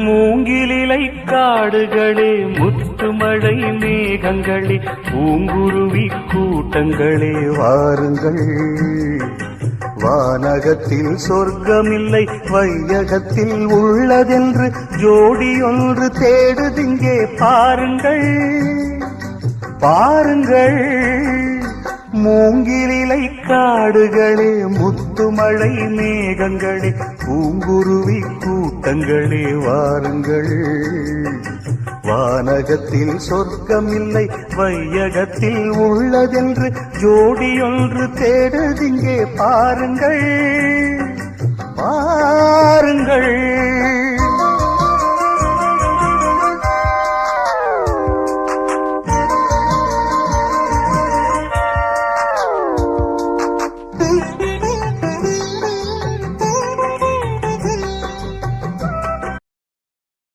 மூங்கிலிலை காடுகளே, முத்துமழை மேகங்களே, பூங்குருவி கூட்டங்களே வாருங்கள். வானகத்தில் சொர்க்கமில்லை, வையகத்தில் உள்ளதென்று ஜோடியொன்று தேடுதிங்கே பாருங்கள். பாருங்கள், மூங்கிலிலை காடுகளே, முத்துமழை மேகங்களே, பூங்குருவி கூட்டங்களே வாருங்கள். வானகத்தில் சொர்க்கமில்லை, வையகத்தில் உள்ளதென்று ஜோடியொன்று தேடுதிங்கே பாருங்கள். பாருங்கள்.